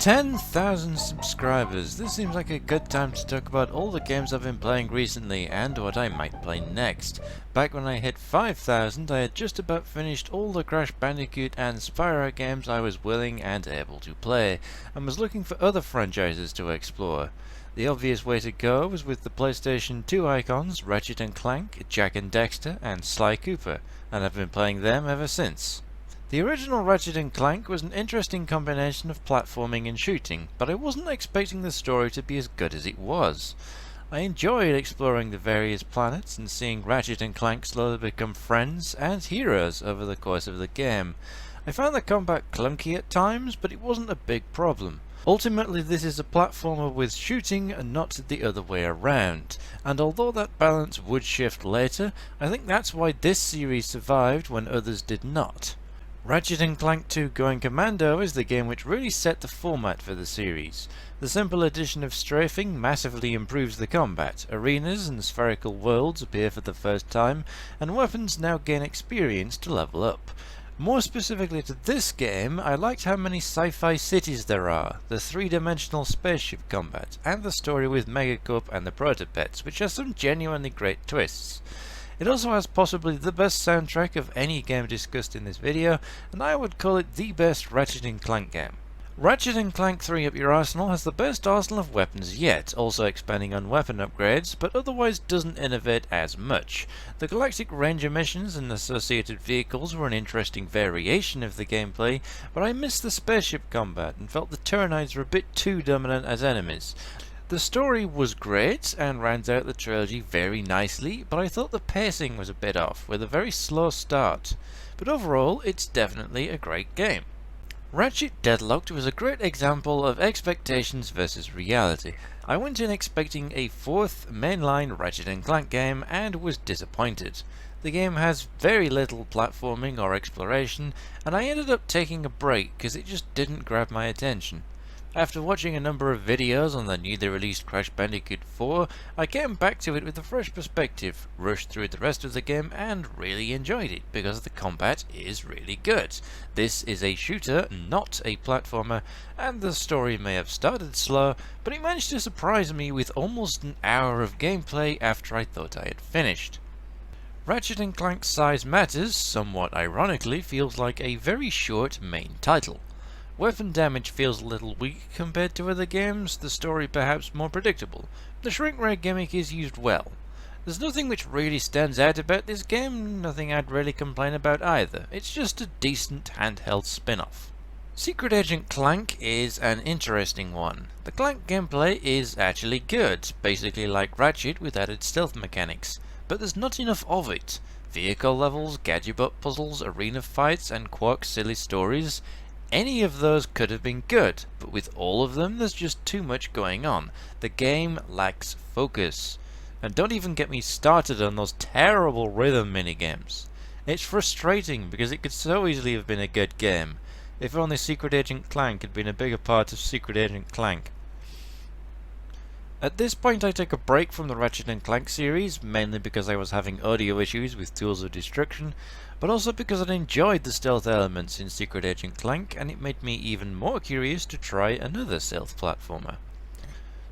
10,000 subscribers. This seems like a good time to talk about all the games I've been playing recently and what I might play next. Back when I hit 5,000, I had just about finished all the Crash Bandicoot and Spyro games I was willing and able to play, and was looking for other franchises to explore. The obvious way to go was with the PlayStation 2 icons Ratchet and Clank, Jak and Daxter, and Sly Cooper, and I've been playing them ever since. The original Ratchet and Clank was an interesting combination of platforming and shooting, but I wasn't expecting the story to be as good as it was. I enjoyed exploring the various planets and seeing Ratchet and Clank slowly become friends and heroes over the course of the game. I found the combat clunky at times, but it wasn't a big problem. Ultimately, this is a platformer with shooting and not the other way around, and although that balance would shift later, I think that's why this series survived when others did not. Ratchet and Clank 2 Going Commando is the game which really set the format for the series. The simple addition of strafing massively improves the combat. Arenas and spherical worlds appear for the first time, and weapons now gain experience to level up. More specifically to this game, I liked how many sci-fi cities there are, the three-dimensional spaceship combat, and the story with Megacorp and the Protopets, which has some genuinely great twists. It also has possibly the best soundtrack of any game discussed in this video, and I would call it the best Ratchet and Clank game. Ratchet & Clank 3 Up Your Arsenal has the best arsenal of weapons yet, also expanding on weapon upgrades, but otherwise doesn't innovate as much. The Galactic Ranger missions and associated vehicles were an interesting variation of the gameplay, but I missed the spaceship combat and felt the Tyranids were a bit too dominant as enemies. The story was great and rounds out the trilogy very nicely, but I thought the pacing was a bit off, with a very slow start. But overall, it's definitely a great game. Ratchet Deadlocked was a great example of expectations versus reality. I went in expecting a fourth mainline Ratchet and Clank game and was disappointed. The game has very little platforming or exploration, and I ended up taking a break because it just didn't grab my attention. After watching a number of videos on the newly released Crash Bandicoot 4, I came back to it with a fresh perspective, rushed through the rest of the game and really enjoyed it because the combat is really good. This is a shooter, not a platformer, and the story may have started slow, but it managed to surprise me with almost an hour of gameplay after I thought I had finished. Ratchet & Clank's size matters, somewhat ironically, feels like a very short main title. Weapon damage feels a little weak compared to other games, the story perhaps more predictable. The shrink ray gimmick is used well. There's nothing which really stands out about this game, nothing I'd really complain about either. It's just a decent handheld spin-off. Secret Agent Clank is an interesting one. The Clank gameplay is actually good, basically like Ratchet with added stealth mechanics, but there's not enough of it. Vehicle levels, gadget puzzles, arena fights, and Quark's silly stories. Any of those could have been good, but with all of them there's just too much going on. The game lacks focus. And don't even get me started on those terrible rhythm minigames. It's frustrating because it could so easily have been a good game, if only Secret Agent Clank had been a bigger part of Secret Agent Clank. At this point I took a break from the Ratchet & Clank series, mainly because I was having audio issues with Tools of Destruction, but also because I enjoyed the stealth elements in Secret Agent Clank, and it made me even more curious to try another stealth platformer.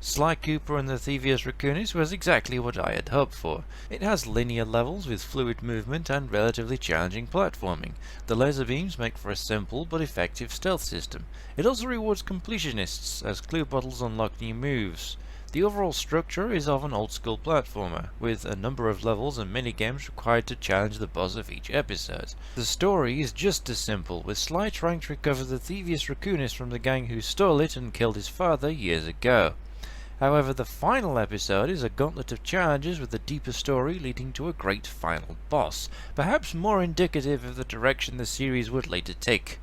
Sly Cooper and the Thievius Raccoonus was exactly what I had hoped for. It has linear levels with fluid movement and relatively challenging platforming. The laser beams make for a simple but effective stealth system. It also rewards completionists, as clue bottles unlock new moves. The overall structure is of an old-school platformer, with a number of levels and minigames required to challenge the boss of each episode. The story is just as simple, with Sly trying to recover the Thievius Raccoonus from the gang who stole it and killed his father years ago. However, the final episode is a gauntlet of challenges with a deeper story leading to a great final boss, perhaps more indicative of the direction the series would later take.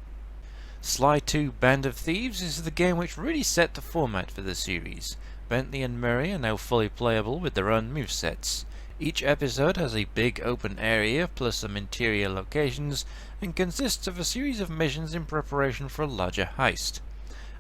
Sly 2 Band of Thieves is the game which really set the format for the series. Bentley and Murray are now fully playable with their own movesets. Each episode has a big open area plus some interior locations and consists of a series of missions in preparation for a larger heist.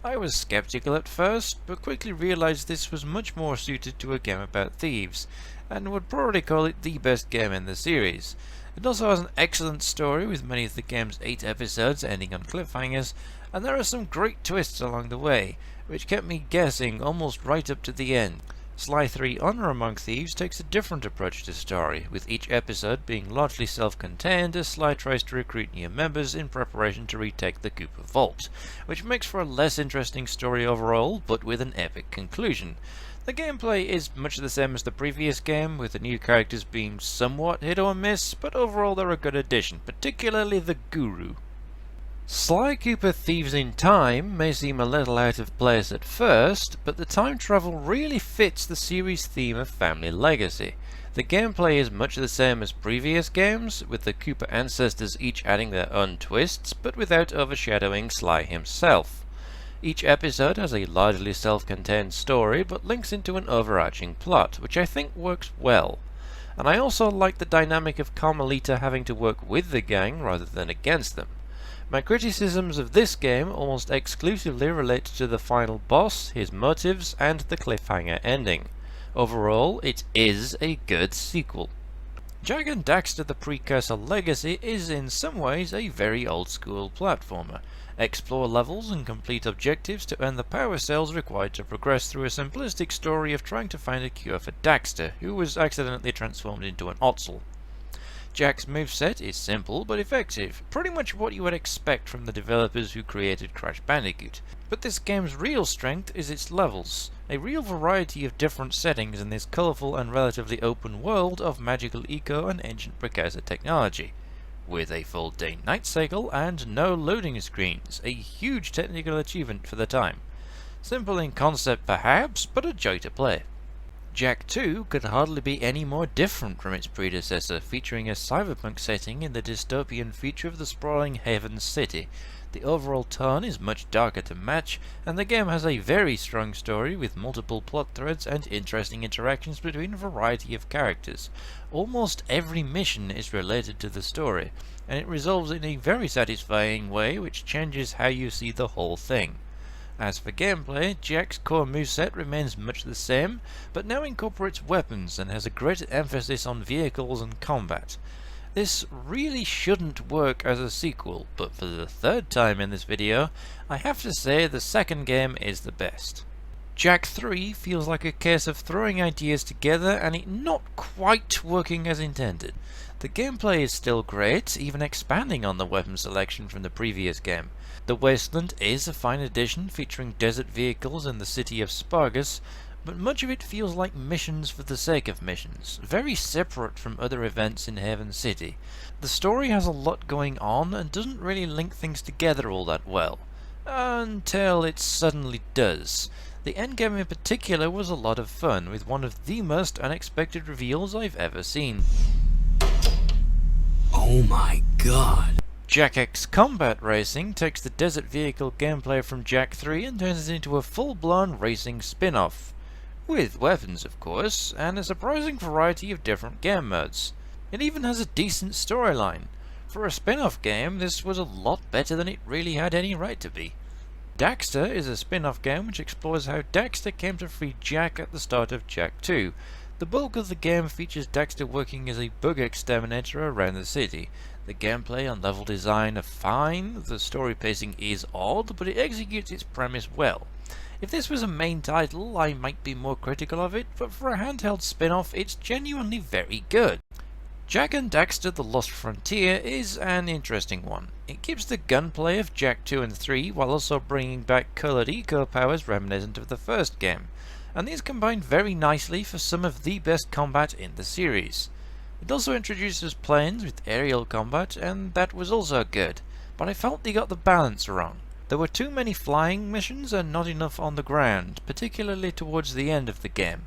I was skeptical at first, but quickly realized this was much more suited to a game about thieves, and would probably call it the best game in the series. It also has an excellent story with many of the game's 8 episodes ending on cliffhangers, and there are some great twists along the way, which kept me guessing almost right up to the end. Sly 3 Honor Among Thieves takes a different approach to story, with each episode being largely self-contained as Sly tries to recruit new members in preparation to retake the Cooper Vault, which makes for a less interesting story overall, but with an epic conclusion. The gameplay is much the same as the previous game, with the new characters being somewhat hit or miss, but overall they're a good addition, particularly the Guru. Sly Cooper Thieves in Time may seem a little out of place at first, but the time travel really fits the series' theme of family legacy. The gameplay is much the same as previous games, with the Cooper ancestors each adding their own twists, but without overshadowing Sly himself. Each episode has a largely self-contained story, but links into an overarching plot, which I think works well. And I also like the dynamic of Carmelita having to work with the gang rather than against them. My criticisms of this game almost exclusively relate to the final boss, his motives, and the cliffhanger ending. Overall, it is a good sequel. Jak and Daxter the Precursor Legacy is in some ways a very old school platformer. Explore levels and complete objectives to earn the power cells required to progress through a simplistic story of trying to find a cure for Daxter, who was accidentally transformed into an Ottsel. Jak's moveset is simple but effective, pretty much what you would expect from the developers who created Crash Bandicoot. But this game's real strength is its levels, a real variety of different settings in this colourful and relatively open world of magical eco and ancient precursor technology, with a full day-night cycle and no loading screens, a huge technical achievement for the time. Simple in concept perhaps, but a joy to play. Jak 2 could hardly be any more different from its predecessor, featuring a cyberpunk setting in the dystopian future of the sprawling Haven City. The overall tone is much darker to match, and the game has a very strong story with multiple plot threads and interesting interactions between a variety of characters. Almost every mission is related to the story, and it resolves in a very satisfying way which changes how you see the whole thing. As for gameplay, Jak's core moveset remains much the same, but now incorporates weapons and has a greater emphasis on vehicles and combat. This really shouldn't work as a sequel, but for the third time in this video, I have to say the second game is the best. Jak 3 feels like a case of throwing ideas together and it not quite working as intended. The gameplay is still great, even expanding on the weapon selection from the previous game. The Wasteland is a fine addition featuring desert vehicles in the city of Spargus, but much of it feels like missions for the sake of missions, very separate from other events in Haven City. The story has a lot going on and doesn't really link things together all that well, until it suddenly does. The endgame in particular was a lot of fun, with one of the most unexpected reveals I've ever seen. Oh my god. Jak X Combat Racing takes the desert vehicle gameplay from Jak 3 and turns it into a full-blown racing spin-off. With weapons, of course, and a surprising variety of different game modes. It even has a decent storyline. For a spin-off game, this was a lot better than it really had any right to be. Daxter is a spin-off game which explores how Daxter came to free Jak at the start of Jak 2. The bulk of the game features Daxter working as a bug exterminator around the city. The gameplay and level design are fine, the story pacing is odd, but it executes its premise well. If this was a main title, I might be more critical of it, but for a handheld spin-off, it's genuinely very good. Jak and Daxter The Lost Frontier is an interesting one. It keeps the gunplay of Jak 2 and 3 while also bringing back coloured eco powers reminiscent of the first game, and these combine very nicely for some of the best combat in the series. It also introduces planes with aerial combat, and that was also good, but I felt they got the balance wrong. There were too many flying missions and not enough on the ground, particularly towards the end of the game.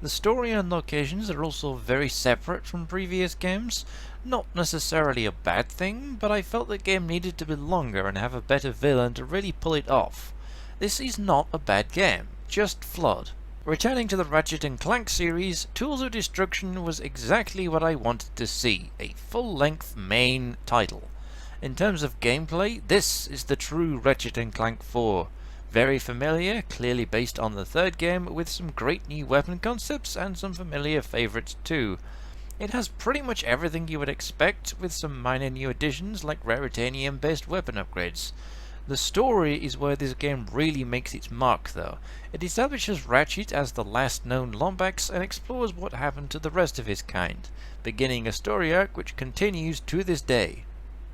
The story and locations are also very separate from previous games, not necessarily a bad thing, but I felt the game needed to be longer and have a better villain to really pull it off. This is not a bad game, just flawed. Returning to the Ratchet and Clank series, Tools of Destruction was exactly what I wanted to see, a full-length main title. In terms of gameplay, this is the true Ratchet and Clank 4. Very familiar, clearly based on the third game, with some great new weapon concepts and some familiar favourites too. It has pretty much everything you would expect, with some minor new additions like Raritanium-based weapon upgrades. The story is where this game really makes its mark though. It establishes Ratchet as the last known Lombax and explores what happened to the rest of his kind, beginning a story arc which continues to this day.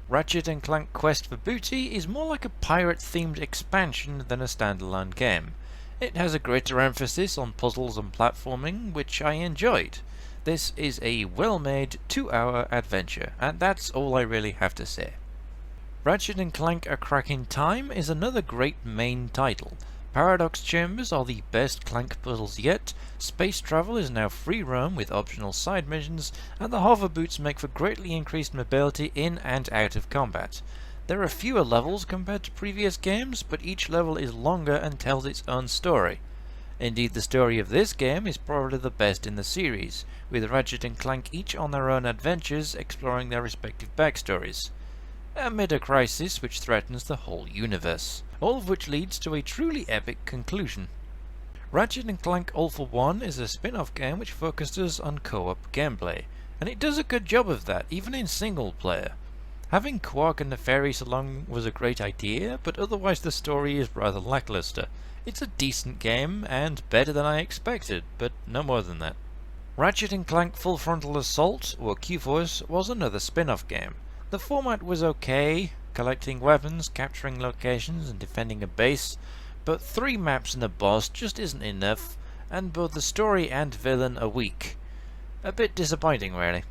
Ratchet and Clank Quest for Booty is more like a pirate-themed expansion than a standalone game. It has a greater emphasis on puzzles and platforming, which I enjoyed. This is a well-made 2-hour adventure, and that's all I really have to say. Ratchet and Clank A Crack in Time is another great main title. Paradox Chambers are the best Clank puzzles yet, space travel is now free roam with optional side missions, and the hover boots make for greatly increased mobility in and out of combat. There are fewer levels compared to previous games, but each level is longer and tells its own story. Indeed, the story of this game is probably the best in the series, with Ratchet and Clank each on their own adventures exploring their respective backstories, amid a crisis which threatens the whole universe, all of which leads to a truly epic conclusion. Ratchet and Clank All for One is a spin-off game which focuses on co-op gameplay, and it does a good job of that, even in single player. Having Quark and Nefarious along was a great idea, but otherwise the story is rather lackluster. It's a decent game, and better than I expected, but no more than that. Ratchet and Clank Full Frontal Assault, or Q-Force, was another spin-off game. The format was okay, collecting weapons, capturing locations, and defending a base, but 3 maps and a boss just isn't enough, and both the story and villain are weak. A bit disappointing, really.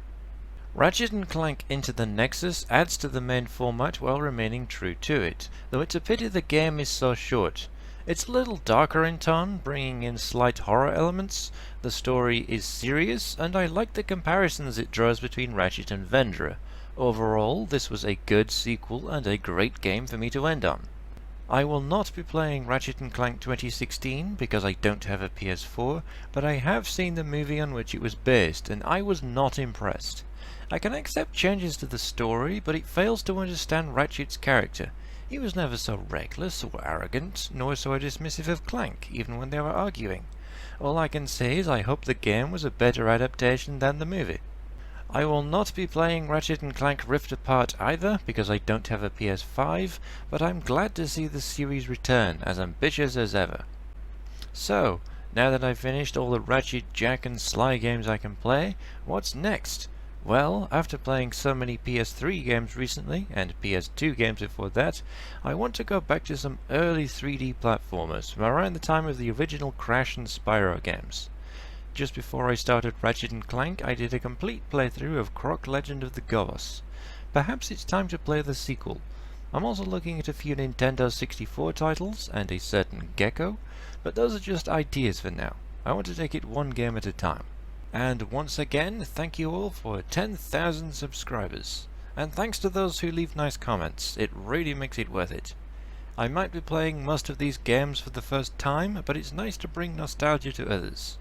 Ratchet and Clank Into the Nexus adds to the main format while remaining true to it, though it's a pity the game is so short. It's a little darker in tone, bringing in slight horror elements, the story is serious, and I like the comparisons it draws between Ratchet and Vendra. Overall, this was a good sequel and a great game for me to end on. I will not be playing Ratchet & Clank 2016 because I don't have a PS4, but I have seen the movie on which it was based, and I was not impressed. I can accept changes to the story, but it fails to understand Ratchet's character. He was never so reckless or arrogant, nor so dismissive of Clank, even when they were arguing. All I can say is I hope the game was a better adaptation than the movie. I will not be playing Ratchet & Clank Rift Apart either, because I don't have a PS5, but I'm glad to see the series return, as ambitious as ever. So, now that I've finished all the Ratchet, Jack and Sly games I can play, what's next? Well, after playing so many PS3 games recently, and PS2 games before that, I want to go back to some early 3D platformers, from around the time of the original Crash and Spyro games. Just before I started Ratchet & Clank, I did a complete playthrough of Croc Legend of the Gobbos. Perhaps it's time to play the sequel. I'm also looking at a few Nintendo 64 titles, and a certain Gecko, but those are just ideas for now. I want to take it one game at a time. And once again, thank you all for 10,000 subscribers. And thanks to those who leave nice comments, it really makes it worth it. I might be playing most of these games for the first time, but it's nice to bring nostalgia to others.